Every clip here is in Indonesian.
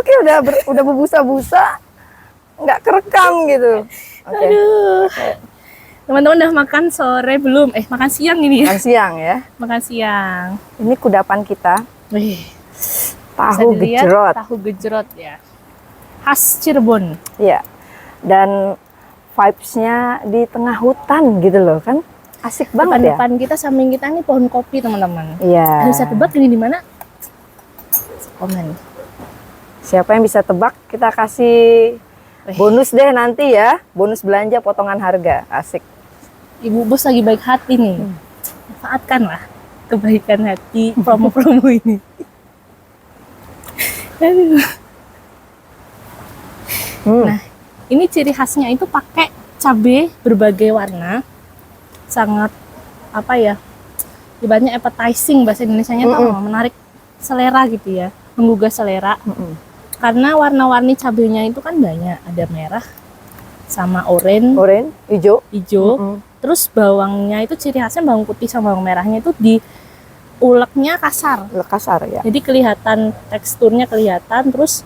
Oke, udah berbusa-busa, nggak kerekam gitu. Oke. Aduh. Teman-teman udah makan sore belum? Makan siang ini ya? Makan siang ya. Makan siang. Ini kudapan kita. Wih. Tahu gejrot. Tahu gejrot ya. Khas Cirebon. Iya. Dan vibes-nya di tengah hutan gitu loh kan. Asik banget ya. Depan kita, samping kita nih pohon kopi teman-teman. Iya. Bisa tebak ini di mana? Komen. Siapa yang bisa tebak, kita kasih bonus deh nanti ya. Bonus belanja potongan harga. Asik. Ibu bos lagi baik hati nih. Manfaatkanlah kebaikan hati promo-promo ini. Nah, ini ciri khasnya itu pakai cabai berbagai warna. Sangat apa ya? Ibaratnya appetizing bahasa Indonesianya tuh menarik selera gitu ya. Menggugah selera. Karena warna-warni cabenya itu kan banyak. Ada merah sama oranye, hijau. Terus bawangnya itu ciri khasnya bawang putih sama bawang merahnya itu diuleknya kasar. Kasar ya. Jadi kelihatan teksturnya kelihatan, terus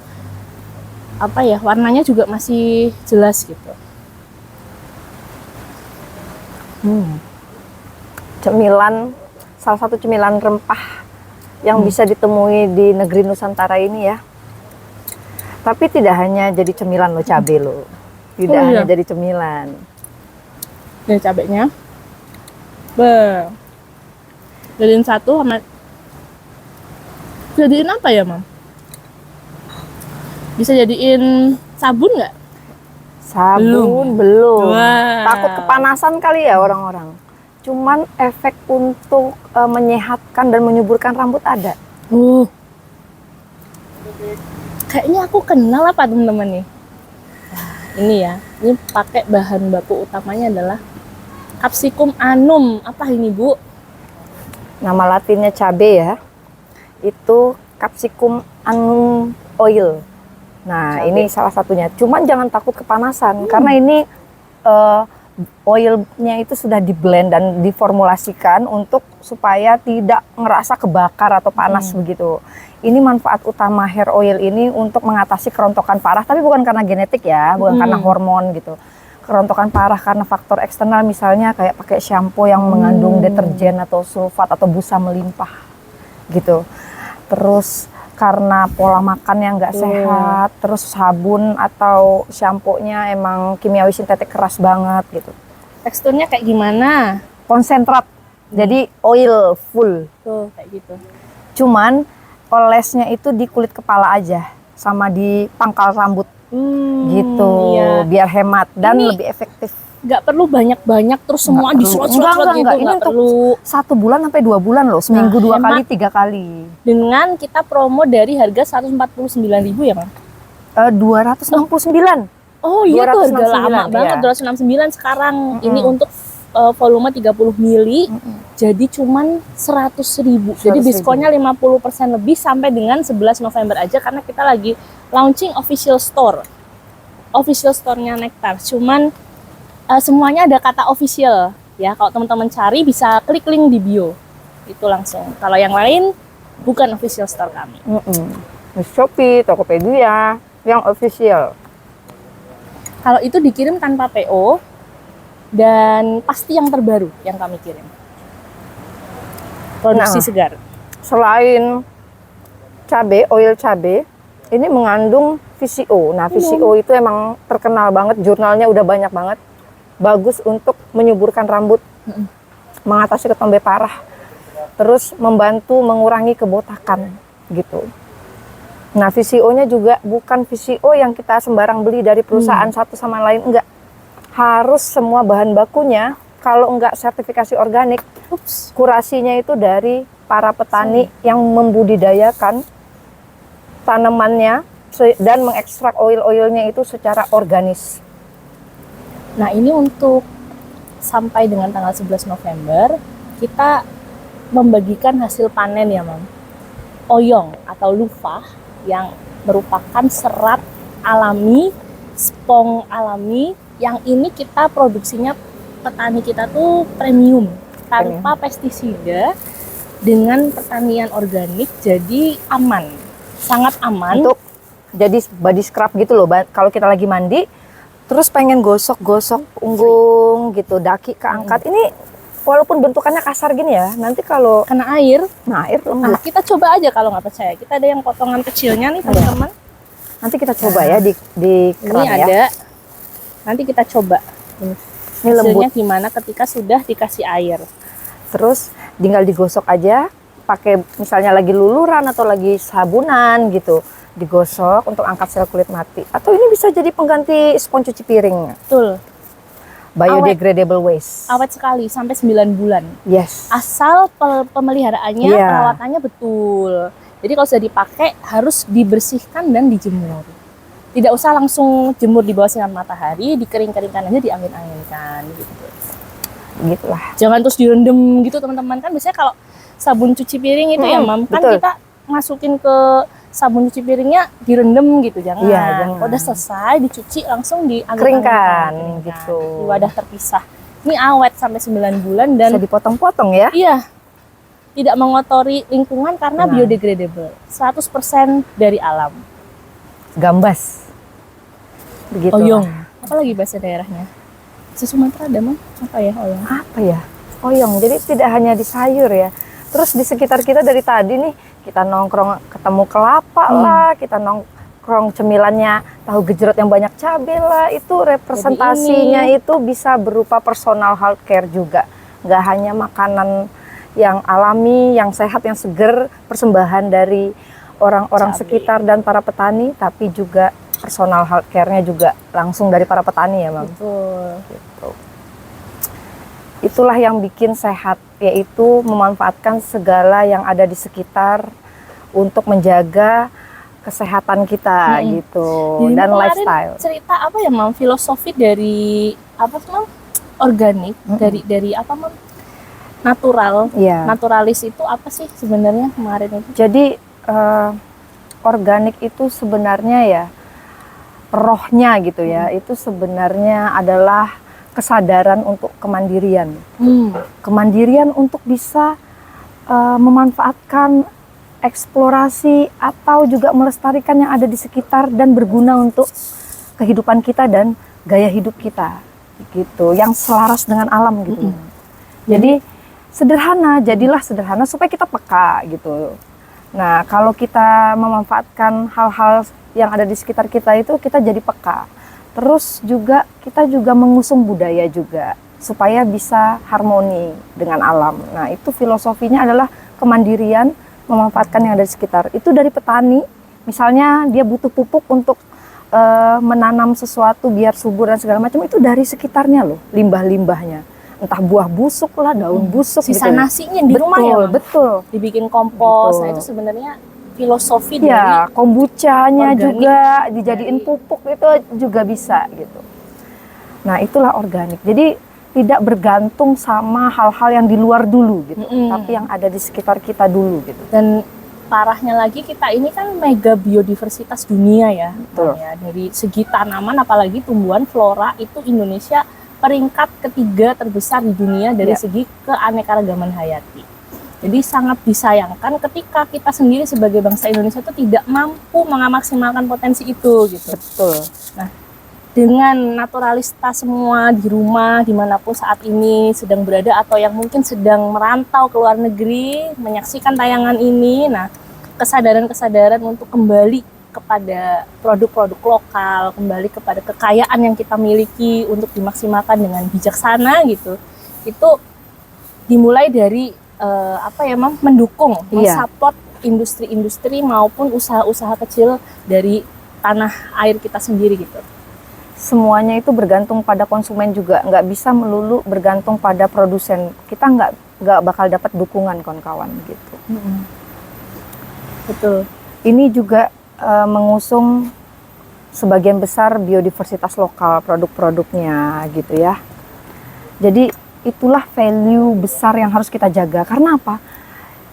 apa ya, warnanya juga masih jelas gitu. Cemilan, salah satu cemilan rempah yang bisa ditemui di negeri Nusantara ini ya. Tapi tidak hanya jadi cemilan loh, cabai loh. Tidak hanya jadi cemilan. Dan cabenya, jadiin satu sama, jadiin apa ya Mam? Bisa jadiin sabun nggak? Sabun belum. Wah. Takut kepanasan kali ya orang-orang. Cuman efek untuk menyehatkan dan menyuburkan rambut ada. Kayaknya aku kenal apa teman-teman nih. Nah, ini ya, ini pakai bahan baku utamanya adalah Capsicum annum. Apa ini Bu? Nama latinnya cabai ya. Itu Capsicum annum oil. Nah, cabai. Ini salah satunya. Cuman jangan takut kepanasan karena ini oilnya itu sudah di-blend dan diformulasikan untuk supaya tidak ngerasa kebakar atau panas begitu. Ini manfaat utama hair oil ini untuk mengatasi kerontokan parah, tapi bukan karena genetik ya, bukan karena hormon gitu. Kerontokan parah karena faktor eksternal, misalnya kayak pakai shampoo yang mengandung deterjen atau sulfat atau busa melimpah gitu. Terus karena pola makan yang nggak sehat, terus sabun atau shampoo-nya emang kimiawi sintetik keras banget gitu. Teksturnya kayak gimana? Konsentrat, jadi oil full. Tuh, kayak gitu. Cuman olesnya itu di kulit kepala aja, sama di pangkal rambut. Gitu, iya. Biar hemat dan ini lebih efektif. Nggak perlu banyak-banyak terus semua diserot-serot gitu. Ini untuk perlu 1 bulan sampai 2 bulan loh, seminggu 2 kali 3 kali. Dengan kita promo dari harga 149.000 ya Bang? 269. Oh iya tuh harga lama banget, 269 sekarang. Ini untuk volume 30 mili, jadi cuman 100.000. Jadi diskonnya 50% lebih sampai dengan 11 November aja, karena kita lagi launching official store. Official store-nya Nectar. Cuman semuanya ada kata official ya. Kalau teman-teman cari bisa klik link di bio. Itu langsung. Kalau yang lain bukan official store kami. Shopee, Tokopedia yang official. Kalau itu dikirim tanpa PO dan pasti yang terbaru yang kami kirim. Produksi segar. Selain cabai, oil cabai, ini mengandung VCO. Nah, VCO itu emang terkenal banget, jurnalnya udah banyak banget. Bagus untuk menyuburkan rambut, mengatasi ketombe parah, terus membantu mengurangi kebotakan gitu. Nah, VCO-nya juga bukan VCO yang kita sembarang beli dari perusahaan satu sama lain, enggak. Harus semua bahan bakunya, kalau enggak sertifikasi organik, kurasinya itu dari para petani yang membudidayakan tanamannya dan mengekstrak oil-oilnya itu secara organis. Nah, ini untuk sampai dengan tanggal 11 November, kita membagikan hasil panen ya, Mam. Oyong atau lufah yang merupakan serat alami, spong alami, yang ini kita produksinya petani kita tuh premium, tanpa pestisida, dengan pertanian organik, jadi aman, sangat aman. jadi body scrub gitu loh. Kalau kita lagi mandi, terus pengen gosok-gosok punggung gitu, daki keangkat. Ini walaupun bentukannya kasar gini ya, nanti kalau Kena air. air Nah, lembut. kita coba aja kalau nggak percaya. Kita ada yang potongan kecilnya nih teman-teman. Nanti kita coba ya di Ini keran ya. ada. Nanti kita coba. Ini lembut. Hasilnya gimana ketika sudah dikasih air. Terus tinggal digosok aja, pakai misalnya lagi luluran atau lagi sabunan gitu, digosok untuk angkat sel kulit mati. Atau ini bisa jadi pengganti spons cuci piring, Betul. biodegradable waste. Awet sekali sampai 9 bulan. Yes. Asal pemeliharaannya, Iya. perawatannya betul. Jadi kalau sudah dipakai harus dibersihkan dan dijemur. Tidak usah langsung jemur di bawah sinar matahari, dikering-keringkan aja, diangin-anginkan gitu. Gitulah. Jangan terus direndam gitu teman-teman. Kan biasanya kalau sabun cuci piring itu ya Mam, kan betul. kita masukin ke sabun cuci piringnya direndam gitu, jangan. Iya, jangan. Kalau udah selesai dicuci langsung Keringkan, gitu. di wadah terpisah. Ini awet sampai 9 bulan dan Bisa dipotong-potong ya. iya, tidak mengotori lingkungan karena Nah. biodegradable. 100% dari alam. Gambas. Begitu. Oyong. Apa lagi bahasa daerahnya? Di Sumatera ada Mam? Apa ya oyong? Apa ya? Oyong. Jadi tidak hanya di sayur ya. Terus di sekitar kita dari tadi nih, kita nongkrong ketemu kelapa lah, kita nongkrong cemilannya tahu gejrot yang banyak cabai lah, itu representasinya itu bisa berupa personal health care juga. Nggak hanya makanan yang alami, yang sehat, yang seger, persembahan dari orang-orang Cabai. sekitar dan para petani, tapi juga personal health care-nya juga langsung dari para petani ya, Mam. Betul. Gitu. Itulah yang bikin sehat, yaitu memanfaatkan segala yang ada di sekitar untuk menjaga kesehatan kita gitu. Jadi Dan kemarin lifestyle. cerita apa ya Mam? Filosofi dari apa sih Mam? Organik, dari apa Mam? Natural. Iya. Naturalis itu apa sih sebenarnya kemarin itu? Jadi organik itu sebenarnya ya rohnya gitu ya, itu sebenarnya adalah kesadaran untuk kemandirian. Kemandirian untuk bisa memanfaatkan eksplorasi atau juga melestarikan yang ada di sekitar dan berguna untuk kehidupan kita dan gaya hidup kita gitu, yang selaras dengan alam gitu. Jadi sederhana, jadilah sederhana supaya kita peka gitu. Nah, kalau kita memanfaatkan hal-hal yang ada di sekitar kita itu, kita jadi peka. Terus juga kita juga mengusung budaya juga supaya bisa harmoni dengan alam. Nah, itu filosofinya adalah kemandirian, memanfaatkan yang ada di sekitar. Itu dari petani, misalnya dia butuh pupuk untuk menanam sesuatu biar subur dan segala macam, itu dari sekitarnya loh, limbah-limbahnya. Entah buah busuk lah, daun busuk Sisa gitu. nasinya di rumah ya Mam? Betul. Dibikin kompos. Betul. Nah itu sebenarnya filosofi dari Ya, kombuchanya organik. juga dijadiin pupuk itu juga bisa gitu. Nah, itulah organik. Jadi tidak bergantung sama hal-hal yang di luar dulu gitu, tapi yang ada di sekitar kita dulu gitu. Dan parahnya lagi kita ini kan mega biodiversitas dunia ya. Betul. Ya, dari segi tanaman apalagi tumbuhan flora itu Indonesia peringkat ketiga terbesar di dunia dari Ya. segi keanekaragaman hayati. Jadi sangat disayangkan ketika kita sendiri sebagai bangsa Indonesia itu tidak mampu memaksimalkan potensi itu gitu. Betul. Nah, dengan naturalistas semua di rumah dimanapun saat ini sedang berada atau yang mungkin sedang merantau ke luar negeri menyaksikan tayangan ini, nah kesadaran-kesadaran untuk kembali kepada produk-produk lokal, kembali kepada kekayaan yang kita miliki untuk dimaksimalkan dengan bijaksana gitu, itu dimulai dari apa ya Mam, mendukung, Iya. mensupport industri-industri maupun usaha-usaha kecil dari tanah air kita sendiri gitu. Semuanya itu bergantung pada konsumen juga, nggak bisa melulu bergantung pada produsen. Kita nggak bakal dapat dukungan kawan-kawan gitu. Betul. Ini juga mengusung sebagian besar biodiversitas lokal produk-produknya gitu ya. Jadi itulah value besar yang harus kita jaga. Karena apa?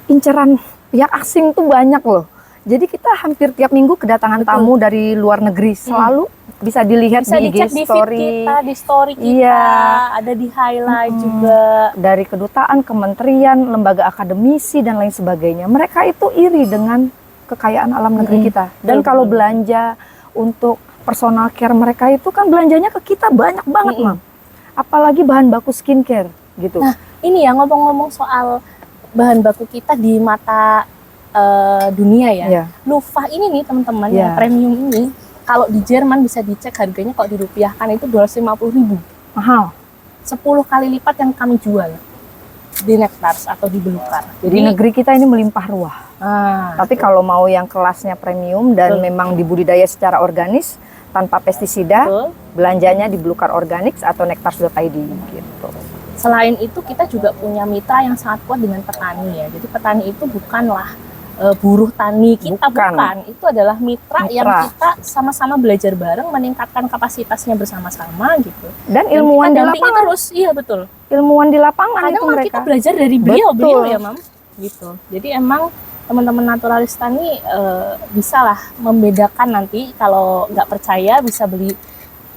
Inceran pihak asing tuh banyak loh. Jadi kita hampir tiap minggu kedatangan tamu dari luar negeri. Selalu bisa dilihat Bisa di dicek IG di feed story. kita, di story kita, Iya. ada di highlight juga. Dari kedutaan, kementerian, lembaga akademisi dan lain sebagainya. Mereka itu iri dengan kekayaan alam negeri kita. Dan Betul, kalau betul. belanja untuk personal care mereka itu kan belanjanya ke kita banyak banget, Mam. Apalagi bahan baku skincare gitu. Nah, ini ya ngomong-ngomong soal bahan baku kita di mata dunia ya. Iya. Loofah ini nih teman-teman Iya. yang premium ini, kalau di Jerman bisa dicek harganya kalau dirupiahkan itu 250.000. Mahal. 10 kali lipat yang kami jual di Nectars atau di Belukar. Jadi negeri kita ini melimpah ruah. ah, Tapi kalau mau yang kelasnya premium dan Betul. memang dibudidaya secara organis tanpa pestisida, betul. belanjanya di Belukar Organics atau Nectars.id gitu. Selain itu kita juga punya mitra yang sangat kuat dengan petani ya. Jadi petani itu bukanlah buruh tani kita, Bukan. bukan. Itu adalah mitra yang Mitra. kita sama-sama belajar bareng, meningkatkan kapasitasnya bersama-sama gitu. Dan Dan ilmuwan kita di dampingi lapangan, terus, iya betul. ilmuwan di lapangan Kadang itu malah mereka. kita belajar dari beliau Betul. ya, Mam. Gitu. Jadi emang teman-teman naturalis tani bisa lah membedakan nanti kalau nggak percaya bisa beli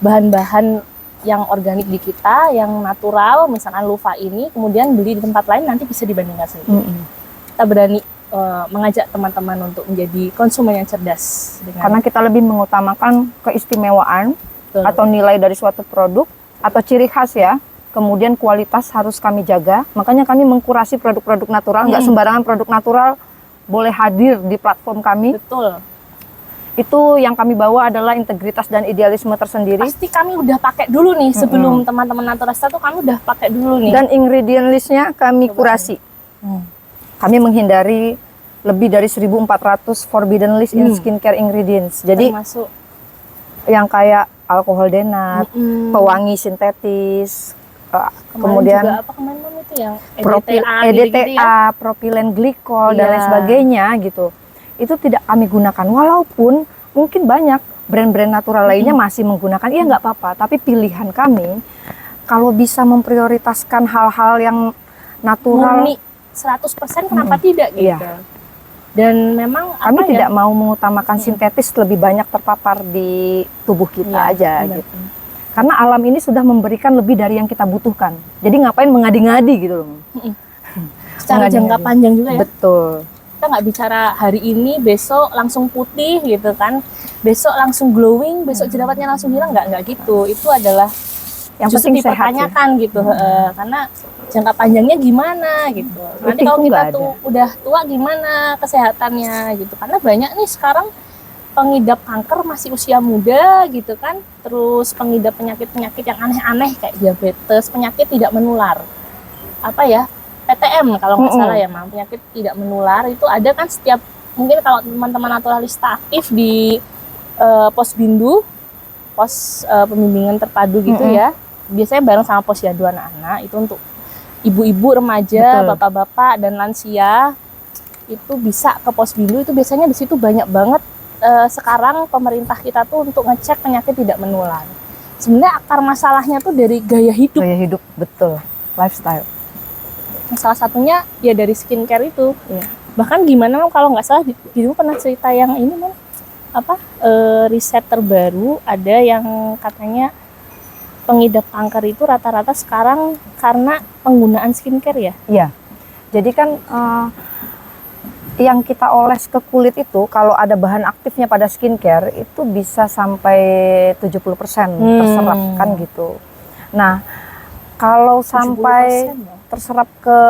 bahan-bahan yang organik di kita, yang natural, misalkan loofah ini, kemudian beli di tempat lain nanti bisa dibandingkan sendiri. Mm-mm. Kita berani mengajak teman-teman untuk menjadi konsumen yang cerdas dengan Karena kita lebih mengutamakan keistimewaan betul. atau nilai dari suatu produk atau ciri khas ya. Kemudian kualitas harus kami jaga. Makanya kami mengkurasi produk-produk natural. Nggak sembarangan produk natural boleh hadir di platform kami. betul. Itu yang kami bawa adalah integritas dan idealisme tersendiri. Pasti kami udah pakai dulu nih sebelum teman-teman naturalista tuh kami udah pakai dulu nih. Dan ingredient listnya kami kurasi. Kami menghindari lebih dari 1.400 forbidden list in skincare ingredients. Jadi termasuk yang kayak alkohol denat, Mm-mm. pewangi sintetis, Kemarin kemudian juga apa kemarin Mam, itu yang EDTA, gitu-gitu ya. propilen glikol dan lain Iya. sebagainya gitu. Itu tidak kami gunakan walaupun mungkin banyak brand-brand natural lainnya masih menggunakan. Iya nggak apa-apa, tapi pilihan kami kalau bisa memprioritaskan hal-hal yang natural, Murni 100% kenapa tidak gitu. Iya. Dan memang kami apa ya? tidak mau mengutamakan sintetis lebih banyak terpapar di tubuh kita Iya, aja benar. gitu. Karena alam ini sudah memberikan lebih dari yang kita butuhkan. Jadi ngapain mengadi-ngadi gitu loh. Secara Mengadi-ngadi. jangka panjang juga ya. Betul. Kita nggak bicara hari ini, besok langsung putih gitu kan. Besok langsung glowing, besok jerawatnya langsung hilang, nggak gitu. Itu adalah Yang justru penting sehat sih. dipertanyakan gitu. Karena jangka panjangnya gimana gitu. Nanti Itu kalau kita nggak tuh udah tua gimana kesehatannya gitu. Karena banyak nih sekarang pengidap kanker masih usia muda gitu kan. Terus pengidap penyakit-penyakit yang aneh-aneh kayak diabetes, penyakit tidak menular. Apa ya? PTM kalau nggak salah ya, Mam. Penyakit tidak menular itu ada kan setiap, mungkin kalau teman-teman naturalista aktif di Posbindu, pos pembimbingan terpadu gitu ya. Biasanya bareng sama posyandu anak-anak itu untuk ibu-ibu, remaja, Betul. bapak-bapak dan lansia itu bisa ke Posbindu. Itu biasanya di situ banyak banget sekarang pemerintah kita tuh untuk ngecek penyakit tidak menular. Sebenarnya akar masalahnya tuh dari gaya hidup. Gaya hidup, betul. Lifestyle. Salah satunya ya dari skincare itu. Iya. Bahkan gimana Mam, kalau nggak salah dulu pernah cerita yang ini Mam, apa riset terbaru ada yang katanya pengidap kanker itu rata-rata sekarang karena penggunaan skincare ya. Iya. Jadi kan yang kita oles ke kulit itu kalau ada bahan aktifnya pada skincare itu bisa sampai 70% terserap kan gitu. Nah, kalau sampai 70% ya. terserap ke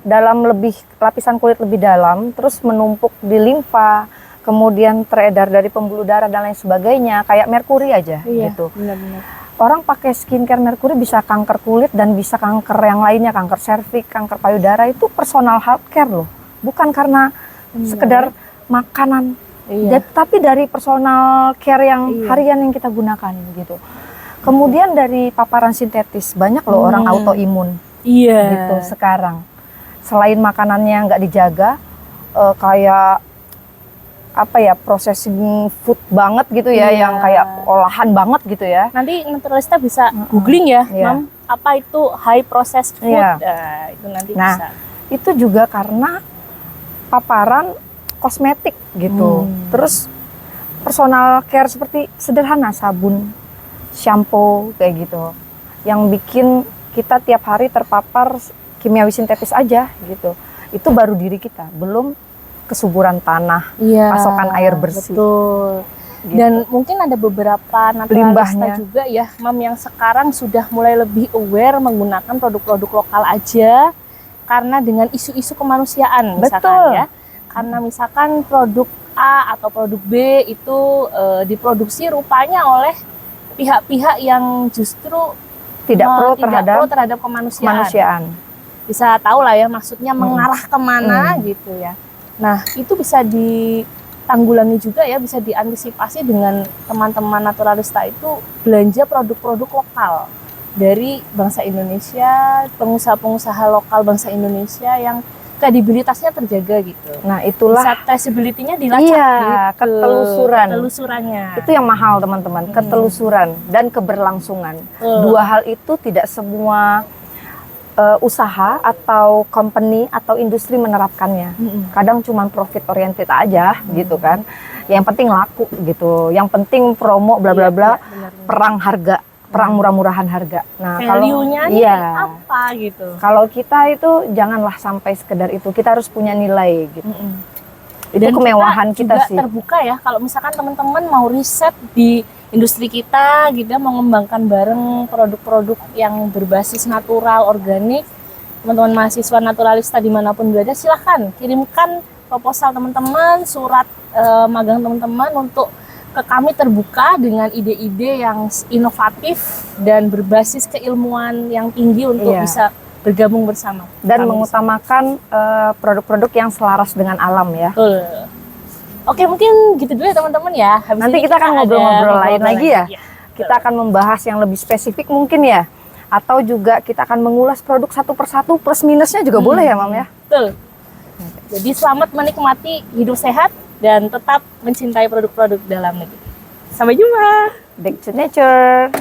dalam lebih lapisan kulit lebih dalam, terus menumpuk di limfa, kemudian teredar dari pembuluh darah dan lain sebagainya, kayak merkuri aja Iya, gitu. benar-benar. Orang pakai skincare merkuri bisa kanker kulit dan bisa kanker yang lainnya, kanker serviks, kanker payudara, itu personal health care loh. Bukan karena sekedar makanan, Iya. tapi dari personal care yang Iya. harian yang kita gunakan gitu. Kemudian dari paparan sintetis, banyak loh orang autoimun Iya. gitu sekarang. Selain makanannya nggak dijaga, kayak apa ya, processing food banget gitu ya, Iya. yang kayak olahan banget gitu ya. Nanti naturalista bisa googling ya, Iya. Mam, apa itu high processed food. Iya. Nah, itu nanti Nah, bisa. itu juga karena paparan kosmetik gitu. Terus personal care seperti sederhana, sabun, shampoo kayak gitu, yang bikin kita tiap hari terpapar kimiawi sintetis aja gitu. Itu baru diri kita, belum kesuburan tanah, Iya, pasokan air bersih. betul. Gitu. Dan mungkin ada beberapa naturalista Limbahnya. juga ya, Mam, yang sekarang sudah mulai lebih aware menggunakan produk-produk lokal aja karena dengan isu-isu kemanusiaan misalkan Betul. ya. Karena misalkan produk A atau produk B itu diproduksi rupanya oleh pihak-pihak yang justru Tidak pro tidak terhadap pro terhadap kemanusiaan. kemanusiaan. Bisa tahu lah ya maksudnya mengarah kemana gitu ya. Nah, itu bisa ditanggulangi juga ya, bisa diantisipasi dengan teman-teman naturalista itu belanja produk-produk lokal dari bangsa Indonesia, pengusaha-pengusaha lokal bangsa Indonesia yang kredibilitasnya terjaga gitu. Nah, itulah Bisa traceability-nya dilacak iya, gitu. ketelusuran. Ketelusurannya. Itu yang mahal, teman-teman, ketelusuran dan keberlangsungan. Betul. Dua hal itu tidak semua usaha atau company atau industri menerapkannya. Kadang cuma profit oriented aja gitu kan. Yang penting laku gitu. Yang penting promo bla bla bla. benar. Perang harga, perang murah-murahan harga. Nah, Value-nya nih iya. apa gitu. Kalau kita itu janganlah sampai sekedar itu. Kita harus punya nilai gitu. Itu Dan kemewahan kita juga sih. terbuka ya kalau misalkan teman-teman mau riset di industri kita gitu, mau mengembangkan bareng produk-produk yang berbasis natural, organik, teman-teman mahasiswa naturalista dimanapun berada, silahkan kirimkan proposal teman-teman, surat magang teman-teman untuk ke kami, terbuka dengan ide-ide yang inovatif dan berbasis keilmuan yang tinggi untuk Iya. bisa bergabung bersama. Dan Kami mengutamakan produk-produk yang selaras dengan alam ya. Betul. Oke, mungkin gitu dulu ya teman-teman ya. Habis Nanti ini kita akan ada ngobrol-ngobrol lain ngobrol lagi ya. Kita akan membahas yang lebih spesifik mungkin ya. Atau juga kita akan mengulas produk satu persatu plus minusnya juga boleh ya, Mam ya. Betul. Jadi selamat menikmati hidup sehat dan tetap mencintai produk-produk dalam negeri. Sampai jumpa. Back to nature.